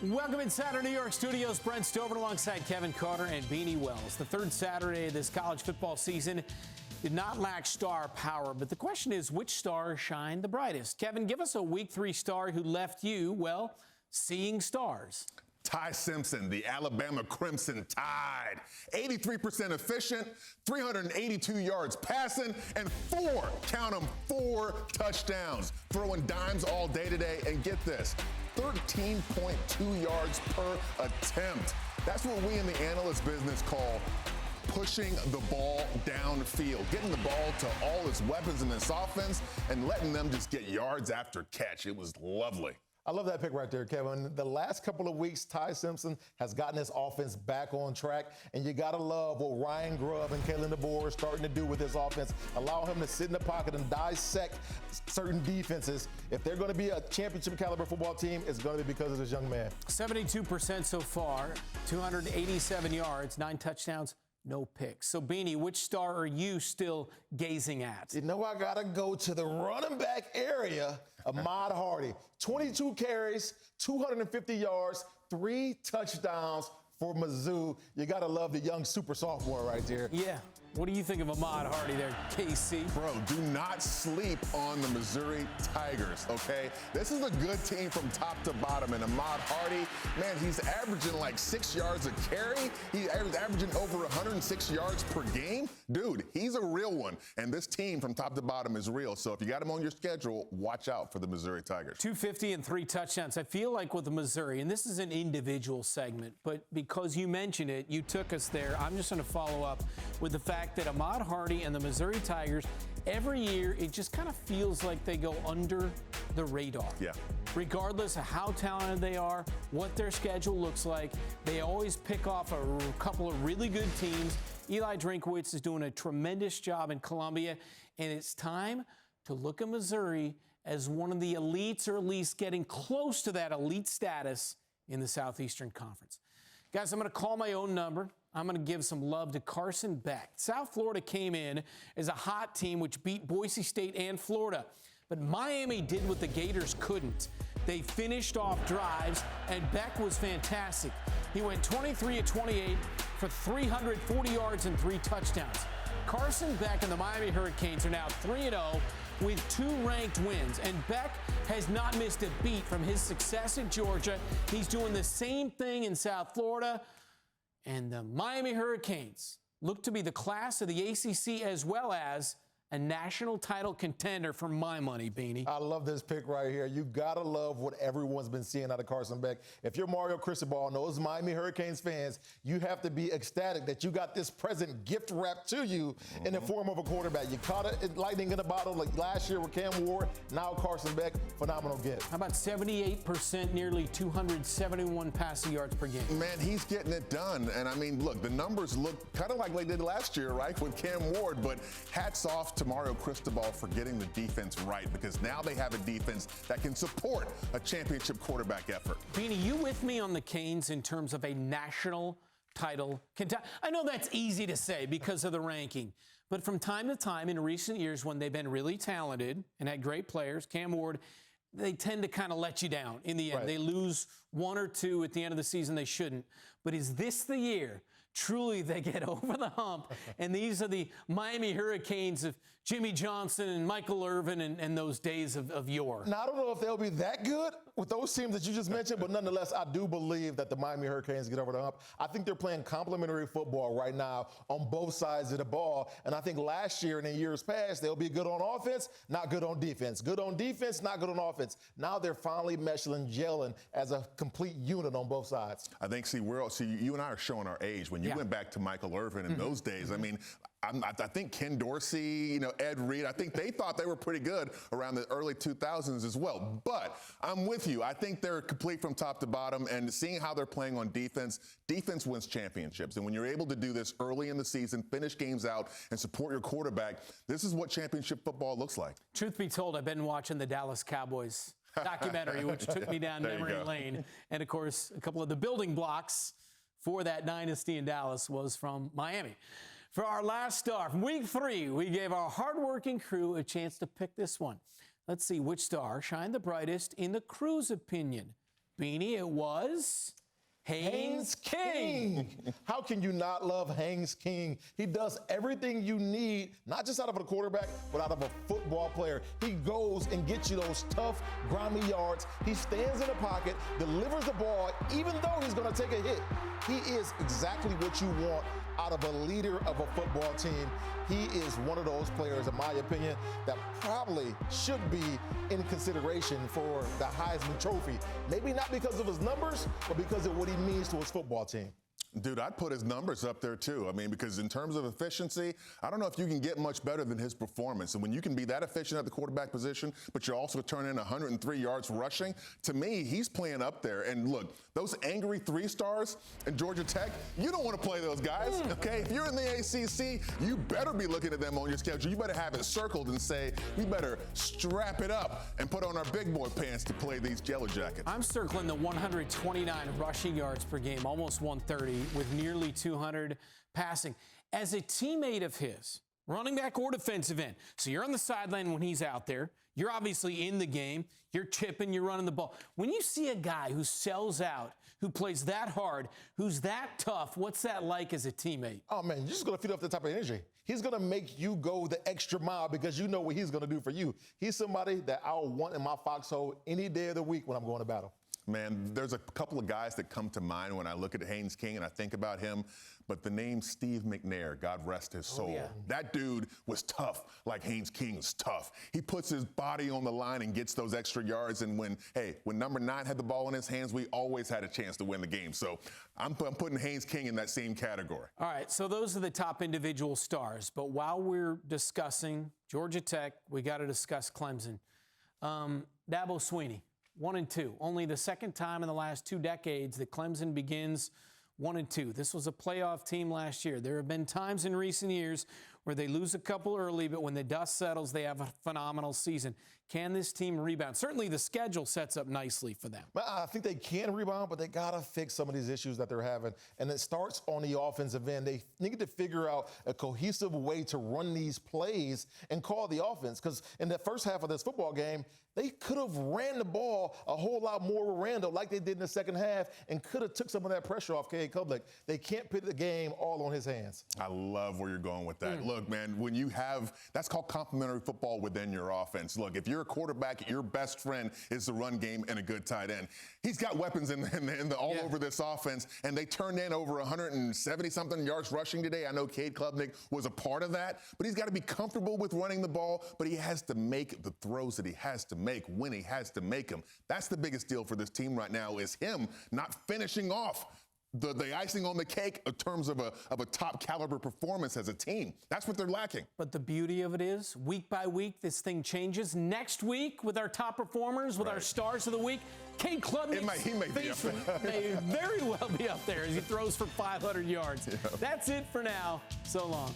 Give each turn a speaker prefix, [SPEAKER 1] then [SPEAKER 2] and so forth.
[SPEAKER 1] Welcome inside our New York studios. Brent Stover alongside Kevin Carter and Beanie Wells. The third Saturday of this college football season did not lack star power, but the question is, which star shined the brightest? Kevin, give us a Week 3 star who left you, well, seeing stars.
[SPEAKER 2] Ty Simpson, the Alabama Crimson Tide. 83% efficient, 382 yards passing, and count them, 4 touchdowns. Throwing dimes all day today, and get this, 13.2 yards per attempt. That's what we in the analyst business call pushing the ball downfield, getting the ball to all its weapons in this offense and letting them just get yards after catch. It was lovely.
[SPEAKER 3] I love that pick right there, Kevin. The last couple of weeks, Ty Simpson has gotten his offense back on track, and you got to love what Ryan Grubb and Kalen DeBoer are starting to do with his offense, allow him to sit in the pocket and dissect certain defenses. If they're going to be a championship caliber football team, it's going to be because of this young man.
[SPEAKER 1] 72% so far, 287 yards, 9 touchdowns. No picks. So, Beanie, which star are you still gazing at?
[SPEAKER 3] You know, I got to go to the running back area. Ahmad Hardy, 22 carries, 250 yards, 3 touchdowns for Mizzou. You got to love the young super sophomore right there.
[SPEAKER 1] Yeah. What do you think of Ahmad Hardy there, KC?
[SPEAKER 2] Bro, do not sleep on the Missouri Tigers, okay? This is a good team from top to bottom, and Ahmad Hardy, man, he's averaging like 6 yards a carry. He's averaging over 106 yards per game. Dude, he's a real one, and this team from top to bottom is real. So if you got him on your schedule, watch out for the Missouri Tigers.
[SPEAKER 1] 250 and 3 touchdowns. I feel like with the Missouri, and this is an individual segment, but because you mentioned it, you took us there. I'm just going to follow up with the fact that Ahmad Hardy and the Missouri Tigers, every year, it just kind of feels like they go under the radar.
[SPEAKER 2] Yeah.
[SPEAKER 1] Regardless of how talented they are, what their schedule looks like, they always pick off a couple of really good teams. Eli Drinkwitz is doing a tremendous job in Columbia, and it's time to look at Missouri as one of the elites, or at least getting close to that elite status in the Southeastern Conference. Guys, I'm going to call my own number. I'm going to give some love to Carson Beck. South Florida came in as a hot team which beat Boise State and Florida. But Miami did what the Gators couldn't. They finished off drives, and Beck was fantastic. He went 23 of 28 for 340 yards and 3 touchdowns. Carson Beck and the Miami Hurricanes are now 3-0 with 2 ranked wins. And Beck has not missed a beat from his success in Georgia. He's doing the same thing in South Florida. And the Miami Hurricanes look to be the class of the ACC as well as a national title contender for my money, Beanie.
[SPEAKER 3] I love this pick right here. You got to love what everyone's been seeing out of Carson Beck. If you're Mario Cristobal and those Miami Hurricanes fans, you have to be ecstatic that you got this present gift wrapped to you in the form of a quarterback. You caught it lightning in a bottle like last year with Cam Ward. Now Carson Beck, phenomenal gift.
[SPEAKER 1] How about 78%, nearly 271 passing yards per game?
[SPEAKER 2] Man, he's getting it done. And, I mean, look, the numbers look kind of like they did last year, right, with Cam Ward. But hats off to Mario Cristobal for getting the defense right, because now they have a defense that can support a championship quarterback effort.
[SPEAKER 1] Beanie, you with me on the Canes in terms of a national title contender? I know that's easy to say because of the ranking, but from time to time in recent years when they've been really talented and had great players, Cam Ward, they tend to kind of let you down in the end. Right. They lose 1 or 2 at the end of the season they shouldn't. But is this the year truly they get over the hump, and these are the Miami Hurricanes of Jimmy Johnson and Michael Irvin and those days of yore?
[SPEAKER 3] Now, I don't know if they'll be that good with those teams that you just mentioned, but nonetheless, I do believe that the Miami Hurricanes get over the hump. I think they're playing complementary football right now on both sides of the ball, and I think last year and in years past, they'll be good on offense, not good on defense. Good on defense, not good on offense. Now they're finally meshing and gelling as a complete unit on both sides.
[SPEAKER 2] I think, you and I are showing our age. When you went back to Michael Irvin in those days, I mean, I think Ken Dorsey, Ed Reed, I think they thought they were pretty good around the early 2000s as well. But I'm with you. I think they're complete from top to bottom, and seeing how they're playing on defense wins championships. And when you're able to do this early in the season, finish games out, and support your quarterback, this is what championship football looks like.
[SPEAKER 1] Truth be told, I've been watching the Dallas Cowboys documentary, which took me down memory lane. And, of course, a couple of the building blocks for that dynasty in Dallas was from Miami. For our last star, from Week 3, we gave our hardworking crew a chance to pick this one. Let's see which star shined the brightest in the crew's opinion. Beanie, it was Haynes King.
[SPEAKER 3] How can you not love Haynes King? He does everything you need, not just out of a quarterback, but out of a football player. He goes and gets you those tough, grimy yards. He stands in the pocket, delivers the ball, even though he's going to take a hit. He is exactly what you want out of a leader of a football team. He is one of those players, in my opinion, that probably should be in consideration for the Heisman Trophy. Maybe not because of his numbers, but because of what he means to his football team.
[SPEAKER 2] Dude, I'd put his numbers up there too. I mean, because in terms of efficiency, I don't know if you can get much better than his performance. And when you can be that efficient at the quarterback position, but you're also turning in 103 yards rushing, to me, he's playing up there. And look, those angry 3-stars in Georgia Tech, you don't want to play those guys, okay? If you're in the ACC, you better be looking at them on your schedule. You better have it circled and say, we better strap it up and put on our big boy pants to play these Yellow Jackets.
[SPEAKER 1] I'm circling the 129 rushing yards per game, almost 130. With nearly 200 passing. As a teammate of his, running back or defensive end, so you're on the sideline when he's out there, you're obviously in the game, you're chipping, you're running the ball. When you see a guy who sells out, who plays that hard, who's that tough, what's that like as a teammate?
[SPEAKER 3] Oh, man, you're just going to feed off the type of energy. He's going to make you go the extra mile because you know what he's going to do for you. He's somebody that I'll want in my foxhole any day of the week when I'm going to battle.
[SPEAKER 2] Man, there's a couple of guys that come to mind when I look at Haynes King and I think about him, but the name Steve McNair, God rest his soul.
[SPEAKER 1] Yeah.
[SPEAKER 2] That dude was tough like Haynes King is tough. He puts his body on the line and gets those extra yards, and when number 9 had the ball in his hands, we always had a chance to win the game. So I'm putting Haynes King in that same category.
[SPEAKER 1] All right, so those are the top individual stars, but while we're discussing Georgia Tech, we got to discuss Clemson. Dabo Swinney. 1-2. Only the second time in the last 2 decades that Clemson begins 1-2. This was a playoff team last year. There have been times in recent years where they lose a couple early, but when the dust settles, they have a phenomenal season. Can this team rebound? Certainly the schedule sets up nicely for them.
[SPEAKER 3] I think they can rebound, but they got to fix some of these issues that they're having. And it starts on the offensive end. They need to figure out a cohesive way to run these plays and call the offense. Because in the first half of this football game, they could have ran the ball a whole lot more with Randall like they did in the second half and could have took some of that pressure off K.A. Kublik. They can't put the game all on his hands.
[SPEAKER 2] I love where you're going with that. Look, man, when you have – that's called complementary football within your offense. Look, if you're a quarterback, your best friend is the run game and a good tight end. He's got weapons all over this offense, and they turned in over 170-something yards rushing today. I know Cade Klubnik was a part of that, but he's got to be comfortable with running the ball, but he has to make the throws that he has to make when he has to make them. That's the biggest deal for this team right now is him not finishing off the icing on the cake in terms of a top caliber performance as a team. That's what they're lacking.
[SPEAKER 1] But the beauty of it is, week by week, this thing changes. Next week, with our top performers, with our stars of the week, Cade Klubnik may very well be up there as he throws for 500 yards. Yeah. That's it for now. So long.